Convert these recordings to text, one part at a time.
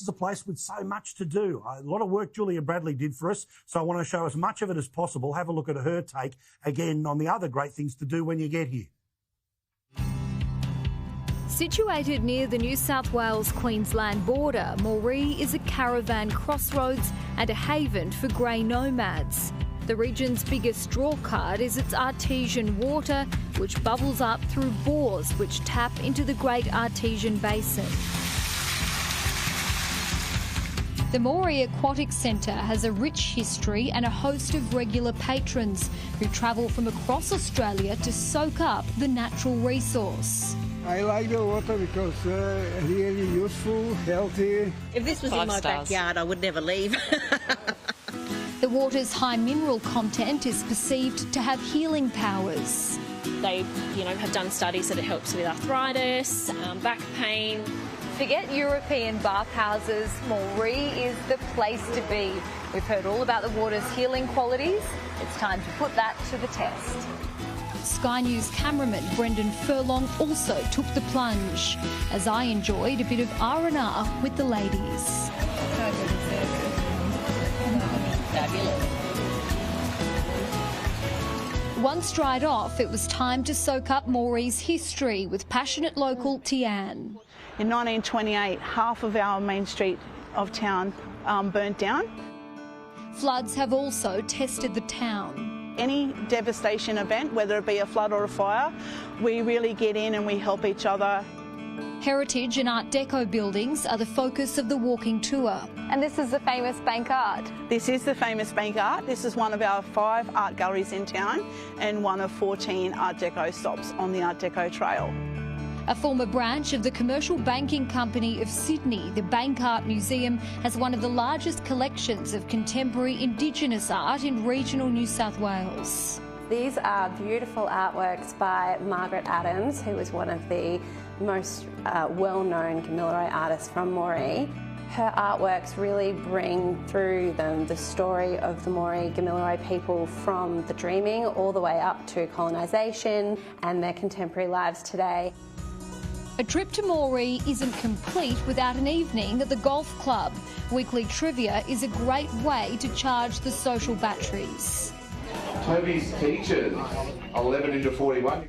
is a place with so much to do. A lot of work Julia Bradley did for us, so I want to show as much of it as possible. Have a look at her take, again, on the other great things to do when you get here. Situated near the New South Wales-Queensland border, Moree is a caravan crossroads and a haven for grey nomads. The region's biggest drawcard is its artesian water, which bubbles up through bores which tap into the Great Artesian Basin. The Moree Aquatic Centre has a rich history and a host of regular patrons who travel from across Australia to soak up the natural resource. I like the water because really useful, healthy. If this was in my backyard, I would never leave. The water's high mineral content is perceived to have healing powers. They, have done studies that it helps with arthritis, back pain. Forget European bathhouses, Moree is the place to be. We've heard all about the water's healing qualities. It's time to put that to the test. Sky News cameraman Brendan Furlong also took the plunge, as I enjoyed a bit of R&R with the ladies. Once dried off, it was time to soak up Moree's history with passionate local Tian. In 1928, half of our main street of town burnt down. Floods have also tested the town. Any devastation event, whether it be a flood or a fire, we really get in and we help each other. Heritage and Art Deco buildings are the focus of the walking tour. And this is the famous Bank Art. This is the famous Bank Art. This is one of our 5 art galleries in town and one of 14 Art Deco stops on the Art Deco Trail. A former branch of the Commercial Banking Company of Sydney, the Bank Art Museum has one of the largest collections of contemporary Indigenous art in regional New South Wales. These are beautiful artworks by Margaret Adams, who is one of the most well-known Gamilaroi artists from Moree. Her artworks really bring through them the story of the Moree Gamilaroi people from the dreaming all the way up to colonisation and their contemporary lives today. A trip to Moree isn't complete without an evening at the golf club. Weekly trivia is a great way to charge the social batteries. Toby's teachers, 11 into 41.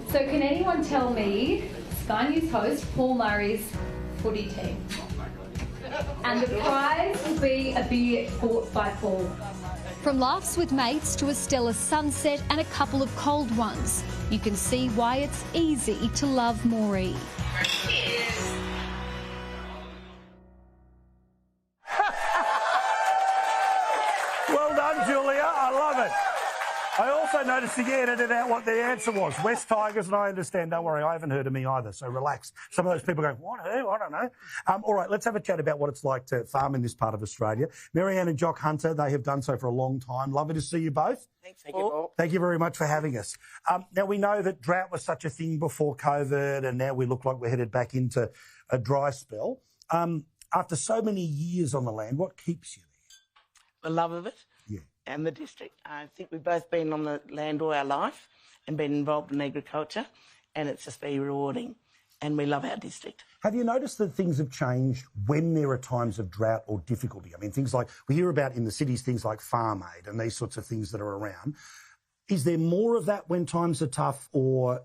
So can anyone tell me Sky News host Paul Murray's footy team? And the prize will be a beer bought by Paul. From laughs with mates to a stellar sunset and a couple of cold ones, you can see why it's easy to love Moree. Well done, Julia. I love it. I also noticed you edited out what the answer was. West Tigers, and I understand. Don't worry, I haven't heard of me either, so relax. Some of those people go, what, who? I don't know. All right, let's have a chat about what it's like to farm in this part of Australia. Marianne and Jock Hunter, they have done so for a long time. Lovely to see you both. Thanks, Paul. Thank you very much for having us. Now, we know that drought was such a thing before COVID, and now we look like we're headed back into a dry spell. After so many years on the land, what keeps you there? The love of it. Yeah. And the district. I think we've both been on the land all our life and been involved in agriculture, and it's just very rewarding, and we love our district. Have you noticed that things have changed when there are times of drought or difficulty? I mean, things like, we hear about in the cities, things like Farm Aid and these sorts of things that are around. Is there more of that when times are tough, or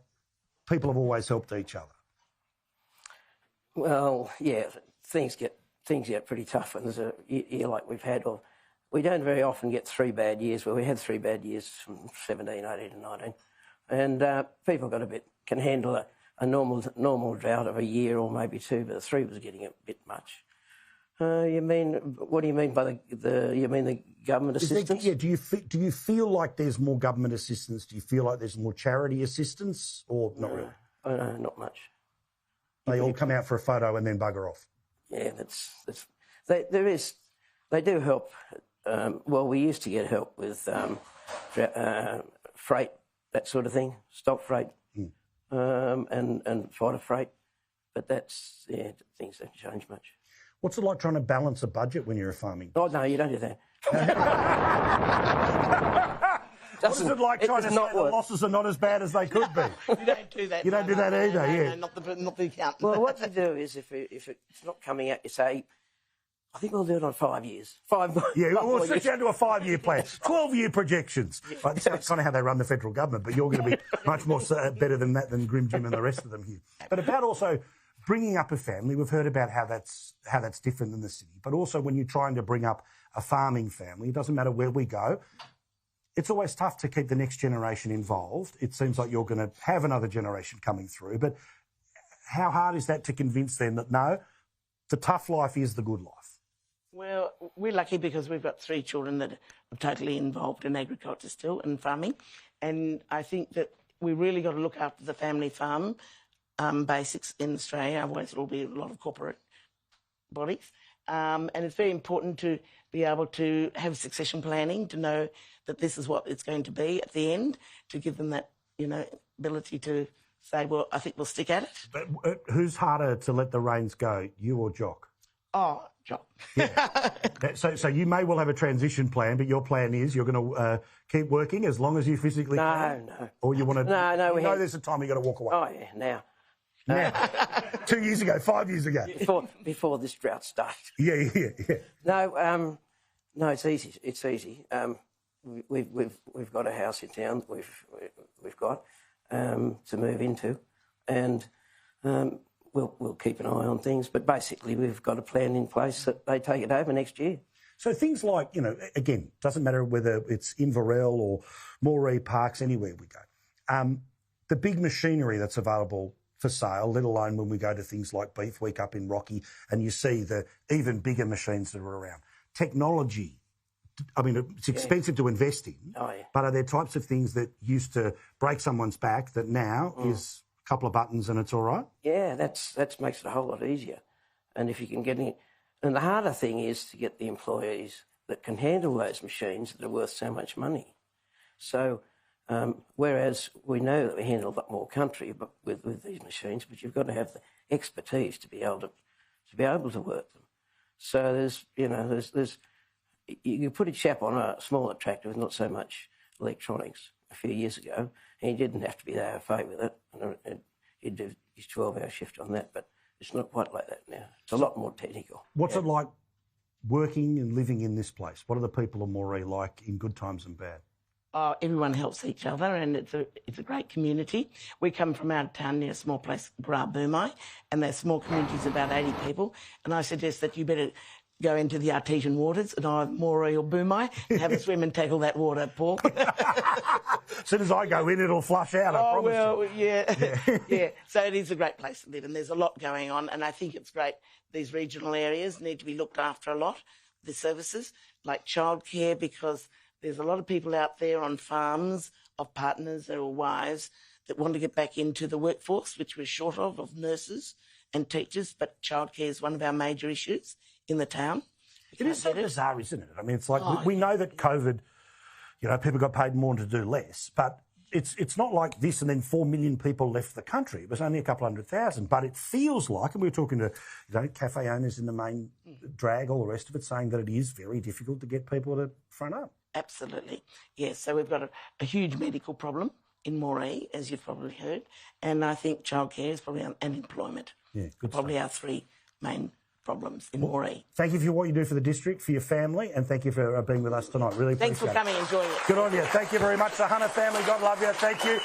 people have always helped each other? Well, yeah, things get pretty tough when there's a year like we've had, or we don't very often get 3 bad years. Well, we had 3 bad years from 17, 18 and 19. And people can handle a normal drought of a year or maybe 2, but 3 was getting a bit much. What do you mean by the government assistance? Do you feel like there's more government assistance? Do you feel like there's more charity assistance, or not really? Oh, no, not much. They all come out for a photo and then bugger off. Yeah, they do help. Well, we used to get help with freight, that sort of thing, stock freight, and fodder freight. But things don't change much. What's it like trying to balance a budget when you're a farming? Oh, no, you don't do that. What's it like trying to say the losses are not as bad as they could be? You don't do that. You don't do that either, yeah. No, not the accountant. Well, what you do is if it's not coming out, you say, I think we'll do it on 5 years. 5 more. Yeah, we'll years. switch down to a 5-year plan, 12-year projections. Right, that's kind of how they run the federal government, but you're going to be much more better than that than Grim Jim and the rest of them here. But about also bringing up a family, we've heard about how that's different than the city. But also when you're trying to bring up a farming family, it doesn't matter where we go. It's always tough to keep the next generation involved. It seems like you're going to have another generation coming through, but how hard is that to convince them that no, the tough life is the good life? Well, we're lucky because we've got 3 children that are totally involved in agriculture still and farming. And I think that we really got to look after the family farm basics in Australia. Otherwise, it'll be a lot of corporate bodies. And it's very important to be able to have succession planning, to know that this is what it's going to be at the end, to give them that, ability to say, well, I think we'll stick at it. But who's harder to let the reins go, you or Jock? Oh, Jock. Yeah. So you may well have a transition plan, but your plan is you're going to keep working as long as you physically can? No. Or you want to... No, there's a time you've got to walk away. Oh, yeah, now. 2 years ago, 5 years ago. Before this drought started. Yeah. No, it's easy. It's easy. We've got a house in town. We've got to move into, and we'll keep an eye on things. But basically, we've got a plan in place that they take it over next year. So things like, again, doesn't matter whether it's Inverell or Moree Parks, anywhere we go. The big machinery that's available for sale, let alone when we go to things like Beef Week up in Rocky and you see the even bigger machines that are around. Technology, I mean, it's expensive to invest in, but are there types of things that used to break someone's back that now is a couple of buttons and it's all right? Yeah, that makes it a whole lot easier. And if you can get in... And the harder thing is to get the employees that can handle those machines that are worth so much money. So... whereas we know that we handle a lot more country but with these machines, but you've got to have the expertise to be able to work them. So there's you put a chap on a smaller tractor with not so much electronics a few years ago, and he didn't have to be the AFA with it, and he'd do his 12-hour shift on that, but it's not quite like that now. It's a lot more technical. What's it like working and living in this place? What are the people of Moree like in good times and bad? Everyone helps each other, and it's a great community. We come from out of town near a small place, Boomai, and they're small communities, about 80 people. And I suggest that you better go into the artesian waters at either Moree or Boomai and have a swim and tackle that water, Paul. As soon as I go in, it'll flush out, I promise you. Yeah. So it is a great place to live, and there's a lot going on, and I think it's great. These regional areas need to be looked after a lot, the services, like childcare, because... there's a lot of people out there on farms of partners or wives that want to get back into the workforce, which we're short of nurses and teachers, but childcare is one of our major issues in the town. It is so bizarre, isn't it? I mean, it's like we know that COVID, people got paid more to do less, but it's not like this and then 4 million people left the country. It was only a couple 100,000, but it feels like, and we were talking to cafe owners in the main drag, all the rest of it, saying that it is very difficult to get people to front up. Absolutely. Yes, so we've got a huge medical problem in Moree, as you've probably heard, and I think childcare is probably and employment. Yeah, good probably stuff. our 3 main problems in Moree. Thank you for what you do for the district, for your family, and thank you for being with us tonight. Really appreciate it. Thanks for coming, enjoying it. Good on you. Thank you very much, the Hunter family. God love you. Thank you.